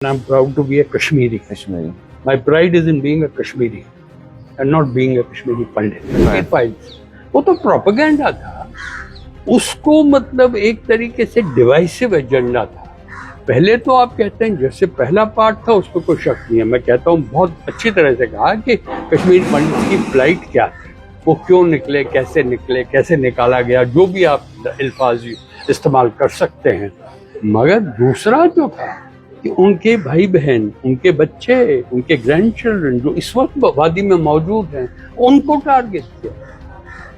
I'm proud to be a Kashmiri. My pride is in being a Kashmiri and not being a Kashmiri Pandit. वो तो propaganda था, उसको मतलब एक तरीके से डिवाइसिव एजेंडा था। पहले तो आप कहते हैं जैसे पहला पार्ट था उस पर कोई शक नहीं है, मैं कहता हूँ बहुत अच्छी तरह से कहा कि कश्मीर पंडित की फ्लाइट क्या थी, वो क्यों निकले, कैसे निकाला गया, जो भी आप अल्फाज इस्तेमाल कर सकते हैं। मगर दूसरा जो था कि उनके भाई बहन, उनके बच्चे, उनके ग्रैंड चिल्ड्रन जो इस वक्त वादी में मौजूद हैं, उनको टारगेट किया।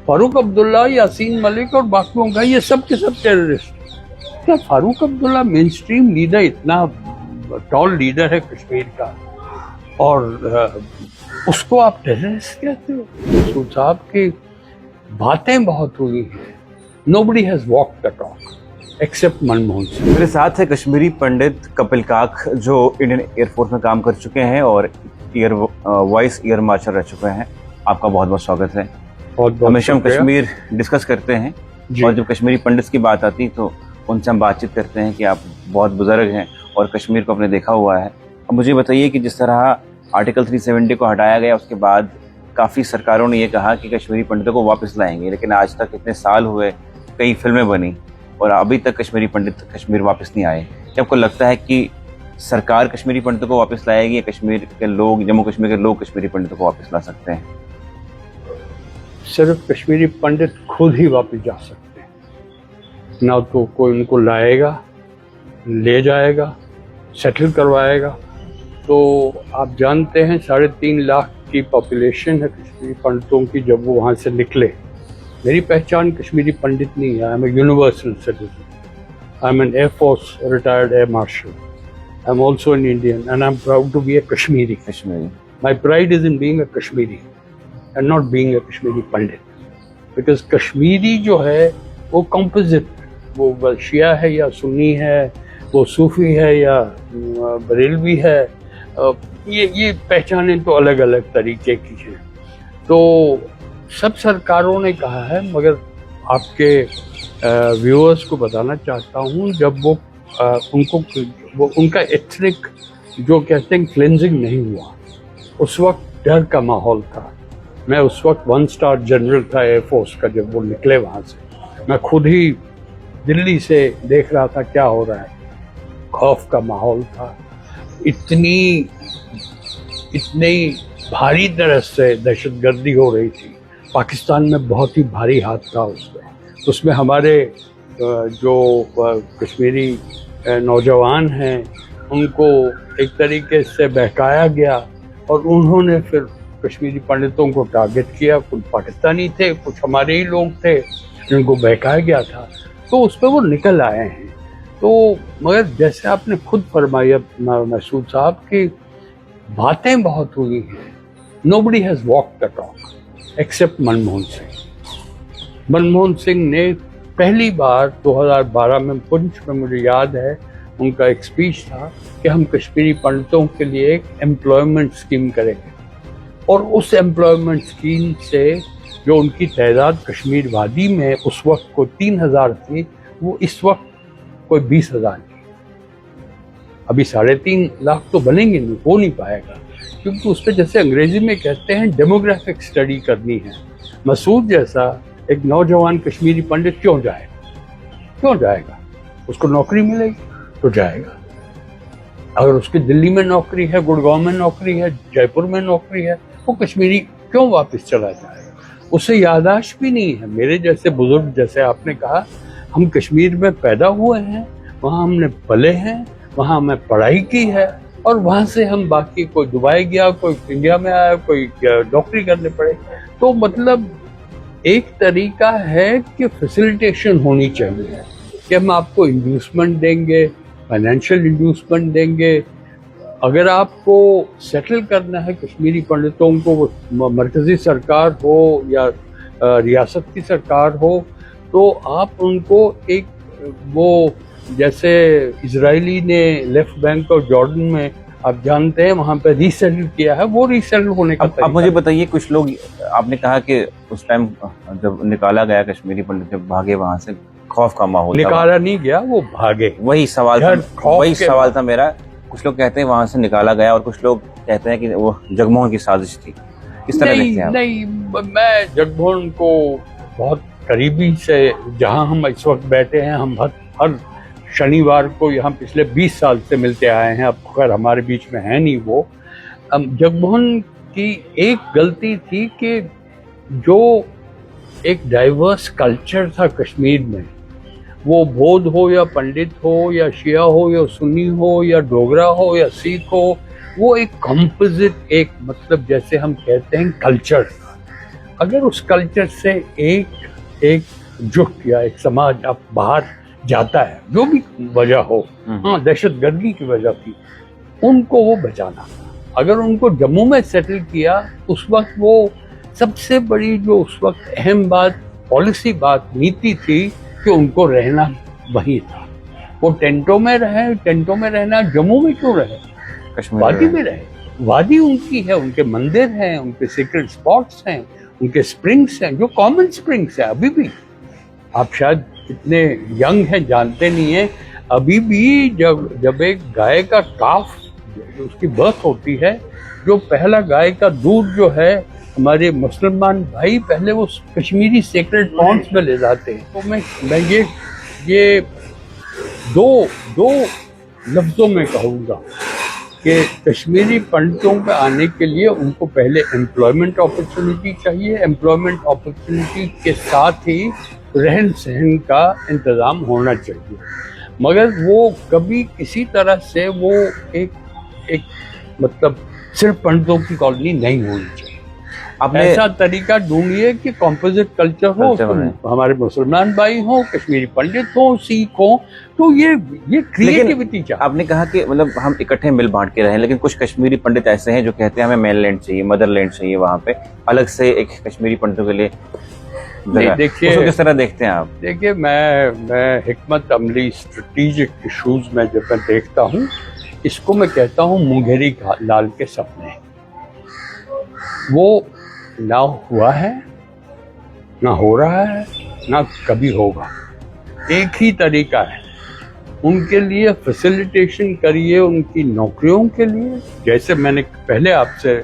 फारूक अब्दुल्ला, यासीन मलिक और बाकियों का ये सब के सब टेररिस्ट। क्या Farooq Abdullah main stream leader, इतना टॉल लीडर है कश्मीर का, और उसको आप टेररिस्ट कहते हो? मसूद साहब की बातें बहुत हुई हैं, nobody has walked the talk except Manmohan Singh. मेरे साथ है कश्मीरी पंडित कपिल काक, जो इंडियन एयरफोर्स में काम कर चुके हैं और वाइस एयर मार्शल रह चुके हैं। आपका बहुत बहुत स्वागत है। हमेशा हम कश्मीर डिस्कस करते हैं और जब कश्मीरी पंडित की बात आती तो उनसे हम बातचीत करते हैं कि आप बहुत बुजुर्ग हैं और कश्मीर को आपने देखा हुआ है। अब मुझे बताइए कि जिस तरह आर्टिकल 370 को हटाया गया, उसके बाद काफ़ी सरकारों ने ये कहा कि कश्मीरी पंडितों को वापस लाएंगे, लेकिन आज तक इतने साल हुए, कई फिल्में बनी और अभी तक कश्मीरी पंडित कश्मीर वापस नहीं आए। क्या आपको लगता है कि सरकार कश्मीरी पंडितों को वापस लाएगी या कश्मीर के लोग, जम्मू कश्मीर के लोग कश्मीरी पंडितों को वापस ला सकते हैं? सिर्फ कश्मीरी पंडित खुद ही वापस जा सकते हैं, ना तो कोई उनको लाएगा, ले जाएगा, सेटल करवाएगा। तो आप जानते हैं 3.5 लाख की पॉपुलेशन है कश्मीरी पंडितों की। जब वो वहाँ से निकले, मेरी पहचान कश्मीरी पंडित नहीं है, I am a universal citizen, I am an air force retired air marshal, I am also an Indian and I am proud to be a Kashmiri. My pride is in being a Kashmiri and not being a Kashmiri Pandit, because Kashmiri जो है वो composite, वो शिया है या सुन्नी है, वो सूफी है या बरेलवी है, ये पहचानें तो अलग अलग तरीके की हैं। तो सब सरकारों ने कहा है, मगर आपके व्यूअर्स को बताना चाहता हूँ, जब वो उनका एथनिक जो कहते हैं क्लेंजिंग नहीं हुआ, उस वक्त डर का माहौल था। मैं उस वक्त 1 स्टार जनरल था एयरफोर्स का, जब वो निकले वहाँ से मैं खुद ही दिल्ली से देख रहा था क्या हो रहा है। खौफ का माहौल था, इतनी भारी तरह से दहशतगर्दी हो रही थी। पाकिस्तान में बहुत ही भारी हाथ था उसमें हमारे जो कश्मीरी नौजवान हैं उनको एक तरीके से बहकाया गया और उन्होंने फिर कश्मीरी पंडितों को टारगेट किया। कुछ पाकिस्तानी थे, कुछ हमारे ही लोग थे जिनको बहकाया गया था, तो उस पर वो निकल आए हैं। तो मगर जैसे आपने खुद फरमाया मसूद साहब की बातें बहुत हुई हैं, nobody has walked the talk except Manmohan Singh. Manmohan Singh ने पहली बार 2012 में पुंछ में, मुझे याद है, उनका एक स्पीच था कि हम कश्मीरी पंडितों के लिए एक एम्प्लॉयमेंट स्कीम करेंगे, और उस एम्प्लॉयमेंट स्कीम से जो उनकी तादाद कश्मीर वादी में उस वक्त को 3000 थी, वो इस वक्त कोई 20,000 की। अभी 3.5 लाख तो बनेंगे नहीं, हो नहीं पाएगा, क्योंकि उस पर जैसे अंग्रेजी में कहते हैं डेमोग्राफिक स्टडी करनी है। मसूद जैसा एक नौजवान कश्मीरी पंडित क्यों जाएगा? उसको नौकरी मिलेगी तो जाएगा। अगर उसकी दिल्ली में नौकरी है, गुड़गांव में नौकरी है, जयपुर में नौकरी है, वो कश्मीरी क्यों वापस चला जाएगा? उसे याददाश्त भी नहीं है। मेरे जैसे बुजुर्ग, जैसे आपने कहा, हम कश्मीर में पैदा हुए हैं, वहाँ हमने पले हैं, वहाँ हमें पढ़ाई की है, और वहाँ से हम बाकी कोई दुबई गया, कोई इंडिया में आया, कोई नौकरी करने पड़े। तो मतलब एक तरीका है कि फैसिलिटेशन होनी चाहिए कि हम आपको इंड्यूसमेंट देंगे, फाइनेंशियल इंड्यूसमेंट देंगे। अगर आपको सेटल करना है कश्मीरी पंडितों को, वो मरकज़ी सरकार हो या रियासत की सरकार हो, तो आप उनको एक वो जैसे इजरायली ने लेफ्ट बैंक और जॉर्डन में, आप जानते हैं, वहाँ पे रीसेटल किया है, वो रीसेटल होने का। अब मुझे बताइए, कुछ लोग, आपने कहा कि उस टाइम जब निकाला गया कश्मीरी पंडित, जब भागे वहाँ से, खौफ का माहौल, निकाला नहीं गया, वो भागे। वही सवाल था मेरा, कुछ लोग कहते हैं वहां से निकाला गया और कुछ लोग कहते हैं कि वो जगमोहन की साजिश थी। किस तरह देखते हैं आप? नहीं, मैं जगमोहन को बहुत करीबी से, जहां हम इस वक्त बैठे हैं, हम हर शनिवार को यहाँ पिछले 20 साल से मिलते आए हैं। अब खैर हमारे बीच में है नहीं वो। जगमोहन की एक गलती थी कि जो एक डाइवर्स कल्चर था कश्मीर में, वो बौद्ध हो या पंडित हो या शिया हो या सुन्नी हो या डोगरा हो या सिख हो, वो एक कंपोजिट, एक मतलब जैसे हम कहते हैं कल्चर था। अगर उस कल्चर से एक जुट या एक समाज अब बाहर जाता है, जो भी वजह हो, हाँ दहशतगर्दी की वजह थी, उनको वो बचाना था। अगर उनको जम्मू में सेटल किया, उस वक्त वो सबसे बड़ी जो उस वक्त अहम बात, पॉलिसी बात, नीति थी कि उनको रहना वही था। वो टेंटों में रहे, टेंटों में रहना, जम्मू में क्यों रहे, वादी में रहे। वादी उनकी है, उनके मंदिर हैं, उनके सीक्रेट स्पॉट्स हैं, उनके स्प्रिंग्स हैं, जो कॉमन स्प्रिंग्स हैं अभी भी। आप शायद इतने यंग हैं, जानते नहीं है, अभी भी जब एक गाय का काफ, उसकी बर्थ होती है, जो पहला गाय का दूध जो है, हमारे मुसलमान भाई पहले वो कश्मीरी सेक्रेट पॉन्ड्स में ले जाते हैं। तो मैं ये दो लफ्जों में कहूँगा कि कश्मीरी पंडितों पे आने के लिए उनको पहले एम्प्लॉयमेंट अपॉर्चुनिटी चाहिए। एम्प्लॉयमेंट अपॉर्चुनिटी के साथ ही रहन सहन का इंतज़ाम होना चाहिए, मगर वो कभी किसी तरह से वो एक मतलब सिर्फ पंडितों की कॉलोनी नहीं होनी चाहिए। आपने ऐसा तरीका ढूंढिए कि कॉम्पोजिट कल्चर हो, हमारे मुसलमान भाई हो, कश्मीरी पंडित हो, सिख हो, तो ये क्रिएटिविटी चाहिए। आपने कहा कि मतलब हम इकट्ठे मिल बांट के रहें, लेकिन कुछ कश्मीरी पंडित ऐसे हैं जो कहते हैं हमें मेन लैंड चाहिए, मदर लैंड चाहिए, वहाँ पे अलग से एक कश्मीरी पंडितों के लिए। देखिए किस तरह देखते हैं आप? देखिए मैं हिकमत अमली स्ट्रेटेजिक इशूज में जब मैं देखता हूँ, इसको मैं कहता हूँ मुंगेरी लाल के सपने। वो ना हुआ है, ना हो रहा है, ना कभी होगा। एक ही तरीका है, उनके लिए फैसिलिटेशन करिए, उनकी नौकरियों के लिए। जैसे मैंने पहले आपसे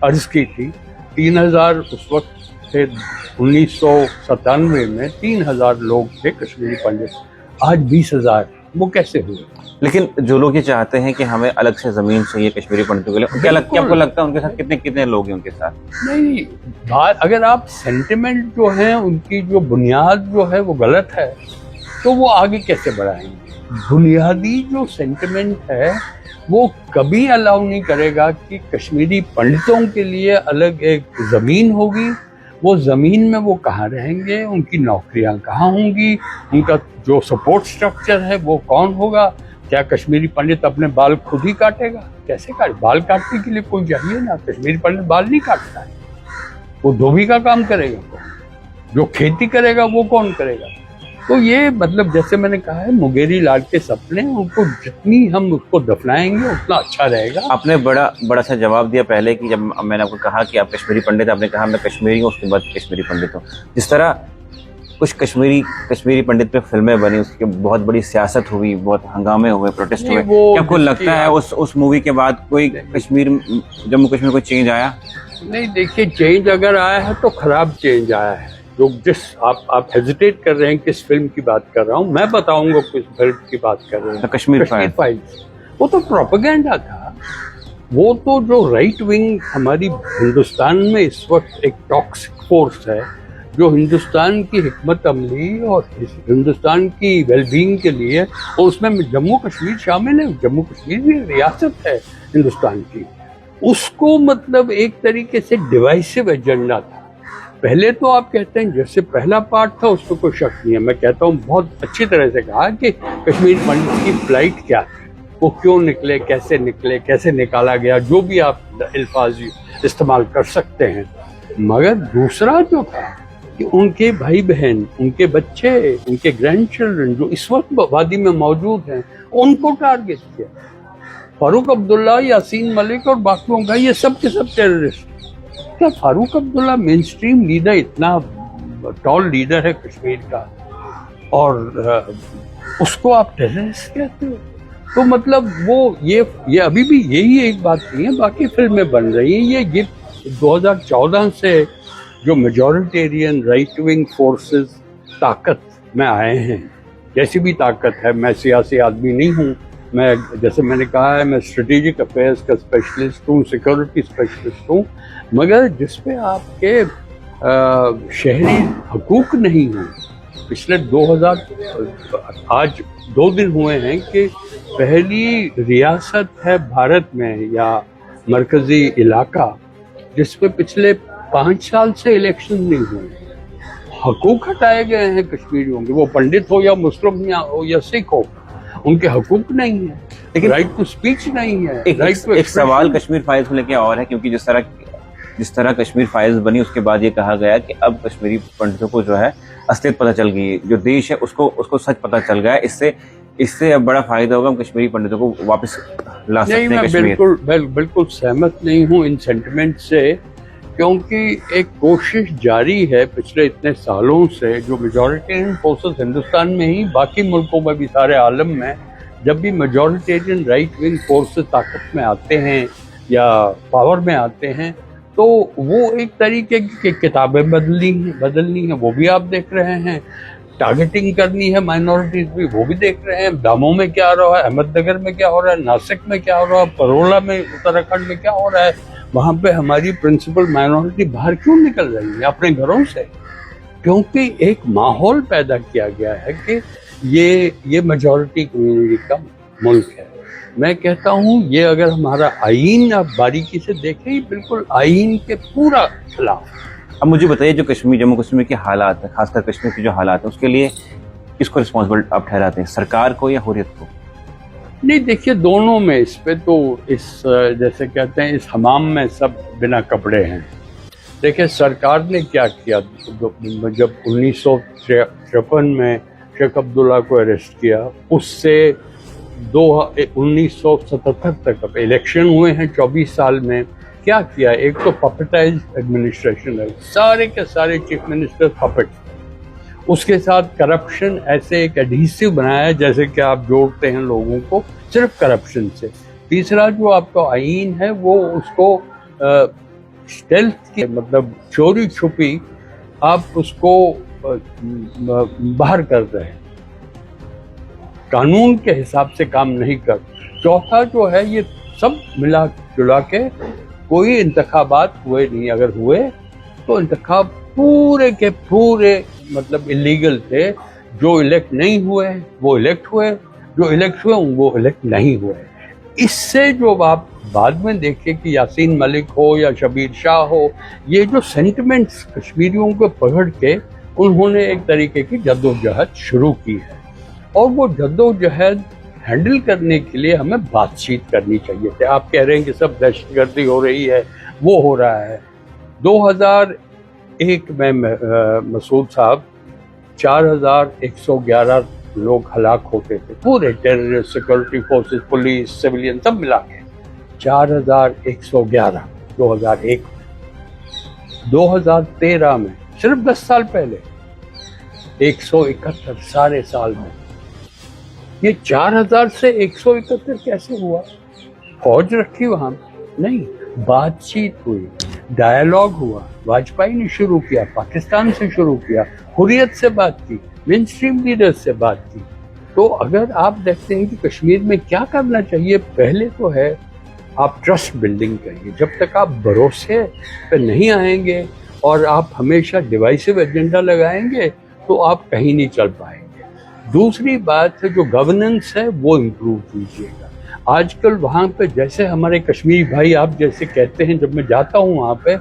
अर्ज की थी, 3000 उस वक्त थे, 1997 में 3000 लोग थे कश्मीरी पंडित, आज 20,000। वो कैसे हुए? लेकिन जो लोग ये चाहते हैं कि हमें अलग से जमीन चाहिए कश्मीरी पंडितों के लिए, क्या आपको लगता है उनके साथ कितने लोग हैं उनके साथ? नहीं, अगर आप सेंटिमेंट जो है, उनकी जो बुनियाद जो है वो गलत है, तो वो आगे कैसे बढ़ाएंगे? बुनियादी जो सेंटिमेंट है वो कभी अलाउ नहीं करेगा कि कश्मीरी पंडितों के लिए अलग एक जमीन होगी। वो जमीन में वो कहाँ रहेंगे, उनकी नौकरियां कहाँ होंगी, उनका जो सपोर्ट स्ट्रक्चर है वो कौन होगा? क्या कश्मीरी पंडित अपने बाल खुद ही काटेगा? कैसे काटे? बाल काटने के लिए कोई चाहिए ना। कश्मीरी पंडित बाल नहीं काटता है, वो धोबी का काम करेगा कौन? जो खेती करेगा वो कौन करेगा? तो ये मतलब जैसे मैंने कहा है, मुंगेरी लाल के सपने, उनको जितनी हम उसको दफनाएंगे उतना अच्छा रहेगा। आपने बड़ा सा जवाब दिया पहले कि जब मैंने आपको कहा कि आप कश्मीरी पंडित, आपने कहा मैं कश्मीरी हूँ, उसके बाद कश्मीरी पंडित हूँ। जिस तरह कुछ कश्मीरी पंडित पे फिल्में बनी, उसकी बहुत बड़ी सियासत हुई, बहुत हंगामे हुए, प्रोटेस्ट हुए, क्या आपको लगता है उस मूवी के बाद कोई जम्मू कश्मीर कोई चेंज आया? नहीं, देखिए चेंज अगर आया है तो खराब चेंज आया है। जो जिस आप हेजिटेट कर रहे हैं किस फिल्म की बात कर रहा हूँ, मैं बताऊंगा किस फिल्म की बात कर रहे हैं। कश्मीर फाइल्स। वो तो प्रोपेगेंडा था। वो तो जो राइट विंग हमारी हिंदुस्तान में इस वक्त एक टॉक्सिक फोर्स है, जो हिंदुस्तान की हिकमत अमली और हिंदुस्तान की वेलबींग के लिए, और उसमें जम्मू कश्मीर शामिल है। जम्मू कश्मीर भी रियासत है हिंदुस्तान की। उसको मतलब एक तरीके से डिवाइसिव एजेंडा था। पहले तो आप कहते हैं जैसे पहला पार्ट था, उसको कोई शक नहीं है। मैं कहता हूँ बहुत अच्छी तरह से कहा कि कश्मीर पंडित की फ्लाइट क्या थी, वो क्यों निकले, कैसे निकाला गया, जो भी आप अल्फाज इस्तेमाल कर सकते हैं। मगर दूसरा जो था कि उनके भाई बहन, उनके बच्चे, उनके ग्रैंड चिल्ड्रन जो इस वक्त वादी में मौजूद हैं, उनको टारगेट किया। फारूक अब्दुल्ला, यासीन मलिक और बाकियों का, ये सब के सब टेररिस्ट। क्या Farooq Abdullah main stream leader, इतना टॉल लीडर है कश्मीर का, और उसको आप टेररिस्ट कहते हो? तो मतलब वो ये अभी भी यही एक बात नहीं है, बाकी फिल्में बन रही हैं। ये 2014 से जो मेजॉरिटेरियन राइट विंग फोर्सेस ताकत में आए हैं, जैसी भी ताकत है, मैं सियासी आदमी नहीं हूँ, मैं जैसे मैंने कहा है मैं स्ट्रेटेजिक अफेयर्स का स्पेशलिस्ट हूँ, सिक्योरिटी स्पेशलिस्ट हूँ, मगर जिसपे आपके शहरी हकूक नहीं हैं। पिछले 2000 आज 2 दिन हुए हैं कि पहली रियासत है भारत में या मरकजी इलाका जिसमें पिछले 5 साल से इलेक्शन नहीं हुए। हकूक हटाए गए हैं कश्मीरियों के, वो पंडित हो या मुस्लिम या सिख हो, उनके हकूक नहीं है, लेकिन राइट टू स्पीच नहीं है। एक सवाल कश्मीर फाइल्स को लेके और है, क्योंकि जिस तरह कश्मीर फाइल्स बनी उसके बाद ये कहा गया कि अब कश्मीरी पंडितों को जो है असलियत पता चल गई, जो देश है उसको सच पता चल गया। इससे अब बड़ा फायदा होगा, हम कश्मीरी पंडितों को वापस ला सकते हैं कश्मीर। बिल्कुल सहमत नहीं हूँ इन सेंटिमेंट से, क्योंकि एक कोशिश जारी है पिछले इतने सालों से, जो मेजॉरिटेरियन फोर्सेस हिंदुस्तान में ही, बाकी मुल्कों में भी, सारे आलम में, जब भी मेजॉरिटेरियन राइट विंग फोर्सेस ताकत में आते हैं या पावर में आते हैं, तो वो एक तरीके की किताबें बदलनी है, वो भी आप देख रहे हैं। टारगेटिंग करनी है माइनॉरिटीज भी, वो भी देख रहे हैं। दामों में क्या हो रहा है, अहमदनगर में क्या हो रहा है, नासिक में क्या हो रहा है, परोला में, उत्तराखंड में क्या हो रहा है। वहाँ पे हमारी प्रिंसिपल माइनॉरिटी बाहर क्यों निकल रही है अपने घरों से? क्योंकि एक माहौल पैदा किया गया है कि ये मेजॉरिटी कम्युनिटी का मुल्क है। मैं कहता हूँ ये अगर हमारा आईन आप बारीकी से देखें, बिल्कुल आईन के पूरा खिलाफ। अब मुझे बताइए, जो जम्मू कश्मीर के हालात है, खासकर कश्मीर के जो हालात है, उसके लिए किसको रिस्पॉन्सिबल आप ठहराते हैं, सरकार को या हुर्रियत को? नहीं, देखिए दोनों में, इस पे तो जैसे कहते हैं इस हमाम में सब बिना कपड़े हैं। देखिए सरकार ने क्या किया, जब 1953 में शेख अब्दुल्ला को अरेस्ट किया, उससे 1977 तक अब इलेक्शन हुए हैं 24 साल में, क्या किया? एक तो पपेटाइज एडमिनिस्ट्रेशन है, सारे के सारे चीफ मिनिस्टर पपेट, उसके साथ करप्शन ऐसे एक एडहेसिव बनाया है जैसे कि आप जोड़ते हैं लोगों को सिर्फ करप्शन से। तीसरा जो आपका आईन है वो उसको स्टेल्थ की, मतलब चोरी छुपी आप उसको बाहर कर रहे हैं, कानून के हिसाब से काम नहीं कर। चौथा जो है, ये सब मिला जुला के कोई इंतखाबात हुए नहीं, अगर हुए तो इंतखाब पूरे के पूरे मतलब इलीगल थे। जो इलेक्ट नहीं हुए वो इलेक्ट हुए, जो इलेक्ट हुए वो इलेक्ट नहीं हुए। इससे जो आप बाद में देखें कि यासीन मलिक हो या शबीर शाह हो, ये जो सेंटिमेंट्स कश्मीरियों को पकड़ के उन्होंने एक तरीके की जद्दोजहद शुरू की है, और वो जद्दोजहद हैंडल करने के लिए हमें बातचीत करनी चाहिए थी। आप कह रहे हैं कि सब दहशतगर्दी हो रही है, वो हो रहा है। 2001 में मसूद साहब 4111 लोग हलाक होते थे, पूरे terrorist, security forces, police, civilian सब मिला के 4111 2001 में। 2013 में, सिर्फ 10 साल पहले, 171 सारे साल में। ये 4000 से 171 कैसे हुआ? फौज रखी वहां? नहीं, बातचीत हुई, डायलॉग हुआ। वाजपेयी ने शुरू किया, पाकिस्तान से शुरू किया, हुर्रियत से बात की, मेन स्ट्रीम लीडर्स से बात की। तो अगर आप देखते हैं कि कश्मीर में क्या करना चाहिए, पहले तो है आप ट्रस्ट बिल्डिंग करिए। जब तक आप भरोसे पे नहीं आएंगे और आप हमेशा डिवाइसिव एजेंडा लगाएंगे तो आप कहीं नहीं चल पाएंगे। दूसरी बात है, जो गवर्नेंस है वो इम्प्रूव कीजिएगा। आजकल वहाँ पे जैसे हमारे कश्मीरी भाई आप जैसे कहते हैं, जब मैं जाता हूँ वहाँ पे,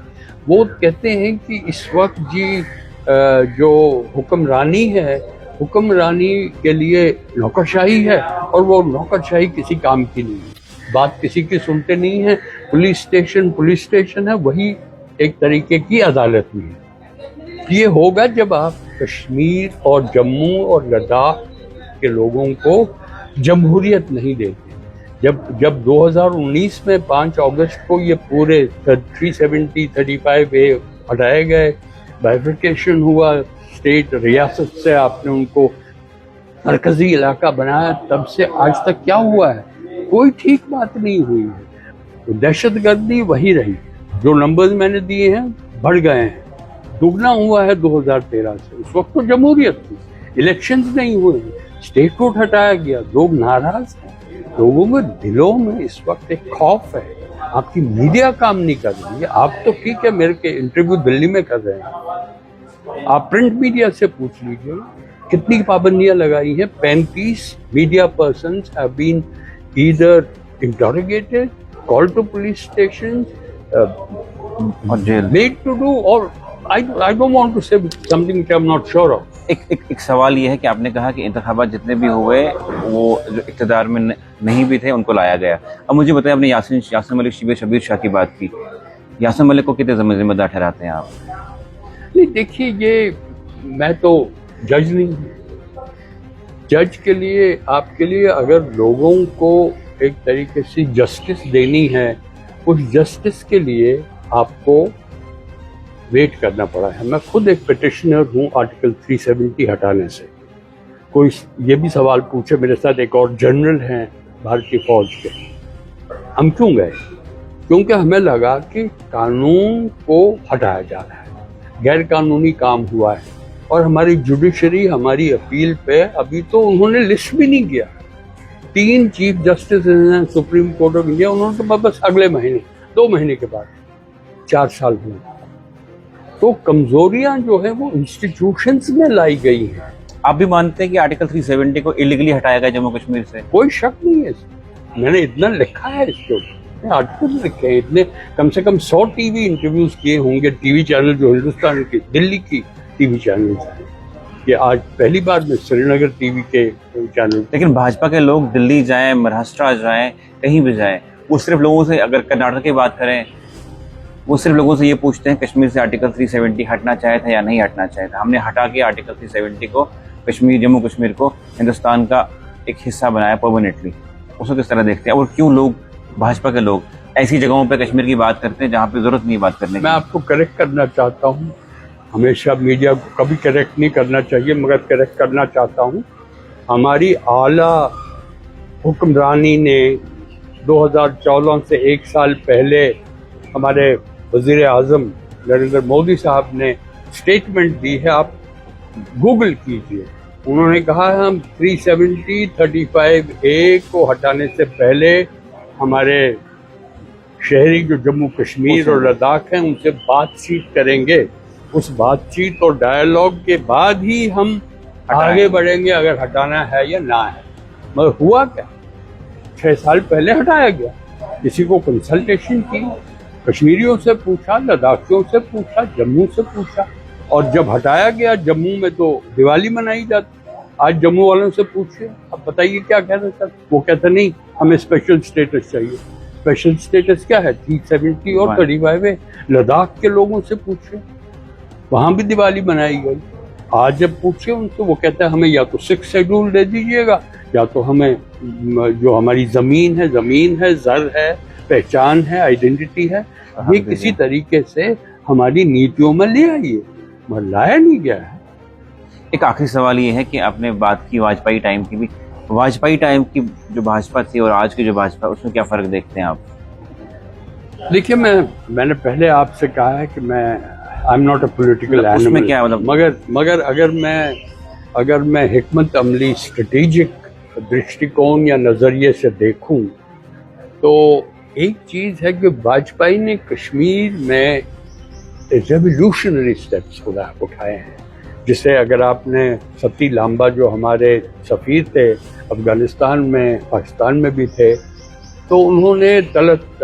वो कहते हैं कि इस वक्त जी जो हुक्मरानी है, हुक्मरानी के लिए नौकरशाही है, और वो नौकरशाही किसी काम की नहीं है, बात किसी की सुनते नहीं है। पुलिस स्टेशन है, वही एक तरीके की अदालत भी है। ये होगा जब आप कश्मीर और जम्मू और लद्दाख के लोगों को जमहूरियत नहीं देते। जब 2019 में 5 अगस्त को ये पूरे 370-35A हटाए गए, बाइफिकेशन हुआ, स्टेट रियासत से आपने उनको मरकजी इलाका बनाया, तब से आज तक क्या हुआ है? कोई ठीक बात नहीं हुई है। तो दहशतगर्दी वही रही। जो नंबर्स मैंने दिए हैं बढ़ गए हैं, दुगना हुआ है 2013 से। उस वक्त तो जमहूरियत थी, इलेक्शंस नहीं हुए, स्टेटहुड हटाया गया, लोग नाराज हैं, लोगों में दिलों में इस वक्त एक खौफ है। आपकी मीडिया काम नहीं कर रही है। आप तो ठीक है, मेरे के इंटरव्यू दिल्ली में कर रहे हैं, आप प्रिंट मीडिया से पूछ लीजिए कितनी पाबंदियां लगाई हैं। 35 media persons have been either interrogated, called to police stations, और जेल, made to do, or I don't want to say something which I'm not sure of. एक सवाल ये है कि आपने कहा कि इंतखाबात जितने भी हुए वो जो इक़्तिदार में नहीं भी थे उनको लाया गया। अब मुझे बताएं, आपने यासिन मलिक, शबीर शाह की बात की, यासिन मलिक को कितने जिम्मेदार ठहराते हैं आप? नहीं, देखिए, ये मैं तो जज नहीं हूँ। जज के लिए, आपके लिए अगर लोगों को एक तरीके से जस्टिस देनी है, उस जस्टिस के लिए आपको वेट करना पड़ा है। मैं खुद एक पिटिशनर हूँ आर्टिकल 370 हटाने से। कोई ये भी सवाल पूछे, मेरे साथ एक और जनरल हैं भारतीय फौज के, हम क्यों गए? क्योंकि हमें लगा कि कानून को हटाया जा रहा है, गैर कानूनी काम हुआ है, और हमारी जुडिशरी हमारी अपील पे अभी तो उन्होंने लिस्ट भी नहीं किया। 3 चीफ जस्टिस हैं सुप्रीम कोर्ट ऑफ इंडिया, उन्होंने तो बस अगले महीने, 2 महीने के बाद 4 साल हुए। तो कमजोरियां जो है वो इंस्टीट्यूशंस में लाई गई हैं। आप भी मानते हैं कि आर्टिकल 370 को इलीगली हटाया गया जम्मू कश्मीर से? कोई शक नहीं है इसमें। मैंने इतना लिखा है इसके ऊपर, आर्टिकल लिखे हैं इतने, कम से कम 100 टीवी इंटरव्यूज किए होंगे। टीवी चैनल जो हिंदुस्तान की, दिल्ली की टीवी चैनल है, ये आज पहली बार में श्रीनगर टीवी के चैनल। लेकिन भाजपा के लोग दिल्ली जाएं, महाराष्ट्र जाएं, कहीं भी जाएं, वो सिर्फ लोगों से, अगर कर्नाटक की बात करें, वो सिर्फ लोगों से ये पूछते हैं कश्मीर से आर्टिकल 370 हटना चाहे था या नहीं हटना चाहे था। हमने हटा के आर्टिकल 370 को, जम्मू कश्मीर को हिंदुस्तान का एक हिस्सा बनाया परमानेंटली। उसको किस तरह देखते हैं, और क्यों लोग, भाजपा के लोग ऐसी जगहों पे कश्मीर की बात करते हैं जहाँ पे जरूरत नहीं बात करने की? मैं आपको करेक्ट करना चाहता हूँ, हमेशा मीडिया को कभी करेक्ट नहीं करना चाहिए, मगर करेक्ट करना चाहता हूँ। हमारी आला हुक्मरानी ने 2014 से 1 साल पहले हमारे वज़ीर आज़म नरेंद्र मोदी साहब ने स्टेटमेंट दी है, आप गूगल कीजिए। उन्होंने कहा है हम 370, 35A को हटाने से पहले हमारे शहरी जो जम्मू कश्मीर और लद्दाख हैं उनसे बातचीत करेंगे। उस बातचीत और डायलॉग के बाद ही हम आगे बढ़ेंगे अगर हटाना है या ना है। मगर हुआ क्या? 6 साल पहले हटाया गया, किसी को कंसल्टेशन की, कश्मीरियों से पूछा, लद्दाखियों से पूछा, जम्मू से पूछा, और जब हटाया गया जम्मू में तो दिवाली मनाई जाती। आज जम्मू वालों से पूछिए, अब बताइए क्या कह रहे सर? वो कहते नहीं हमें स्पेशल स्टेटस चाहिए। स्पेशल स्टेटस क्या है? 370 और 35A। लद्दाख के लोगों से पूछिए, वहां भी दिवाली मनाई गई। आज जब पूछे उनसे, वो कहते हैं हमें या तो 6 शेड्यूल दे दीजिएगा, या तो हमें जो हमारी जमीन है, जर है, पहचान है, आइडेंटिटी है, ये किसी तरीके से हमारी नीतियों में ले आइए। मगर लाया नहीं गया है। एक आखिरी सवाल ये है कि आपने बात की वाजपेयी टाइम की भी, वाजपेयी टाइम की जो भाजपा थी और आज की जो भाजपा, उसमें क्या फर्क देखते हैं आप? देखिए, मैंने पहले आपसे कहा है कि I am not a political animal. उसमें क्या मतलब? मगर अगर मैं हिकमत अमली, स्ट्रेटेजिक दृष्टिकोण या नजरिए से देखूं, तो एक चीज है कि वाजपेयी ने कश्मीर में रेवोल्यूशनरी स्टेप्स उठाए हैं। जिसे अगर आपने सती लांबा जो हमारे सफ़ीर थे अफगानिस्तान में, पाकिस्तान में भी थे, तो उन्होंने तलत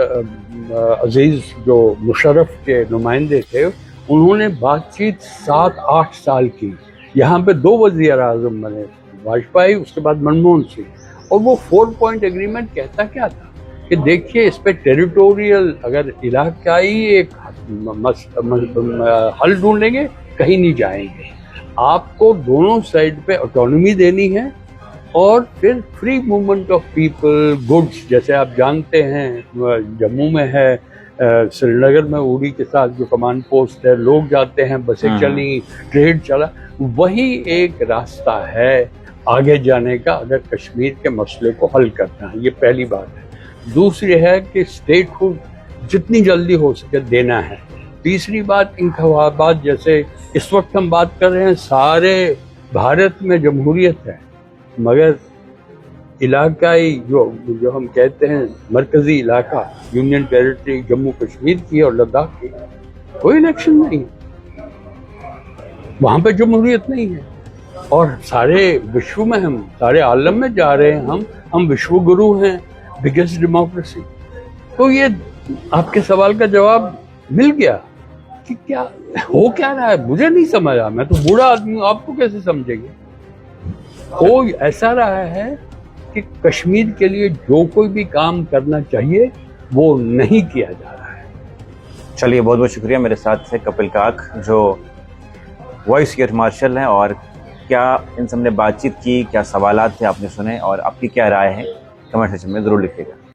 अजीज़ जो मुशर्रफ के नुमाइंदे थे, उन्होंने बातचीत 7-8 साल की। यहाँ पे 2 वज़ीर आज़म बने, वाजपेयी, उसके बाद मनमोहन सिंह। और वो 4 पॉइंट एग्रीमेंट कहता क्या था कि देखिए इस पे टेरिटोरियल, अगर इलाकाई एक हल ढूंढेंगे, कहीं नहीं जाएंगे। आपको दोनों साइड पे ऑटोनॉमी देनी है, और फिर free movement of people, goods, जैसे आप जानते हैं जम्मू में है, श्रीनगर में उड़ी के साथ जो कमांड पोस्ट है, लोग जाते हैं, बसें चली, ट्रेड चला, वही एक रास्ता है। आगे जाने का, अगर कश्मीर के मसले को हल करना है। ये पहली बात है। दूसरी है कि स्टेटहुड जितनी जल्दी हो सके देना है। तीसरी बात, इंतखाबात जैसे इस वक्त हम बात कर रहे हैं, सारे भारत में जमहूरियत है, मगर इलाकाई जो हम कहते हैं मरकजी इलाका, यूनियन टेरिटरी जम्मू कश्मीर की और लद्दाख की, कोई इलेक्शन नहीं है, वहाँ पे जमहूरियत नहीं है। और सारे विश्व में, हम सारे आलम में जा रहे हैं, हम विश्व गुरु हैं, बिगेस्ट डेमोक्रेसी। तो ये आपके सवाल का जवाब मिल गया कि क्या हो क्या रहा है, मुझे नहीं समझ रहा। मैं तो बूढ़ा आदमी हूँ, आपको कैसे समझेंगे। हो ऐसा रहा है कि कश्मीर के लिए जो कोई भी काम करना चाहिए वो नहीं किया जा रहा है। चलिए, बहुत बहुत शुक्रिया। मेरे साथ थे कपिल काक, जो वॉइस एयर मार्शल हैं, और क्या इन सबने बातचीत की, क्या सवालात थे आपने सुने, और आपकी क्या राय है, कमेंट सेक्शन में ज़रूर लिखिएगा।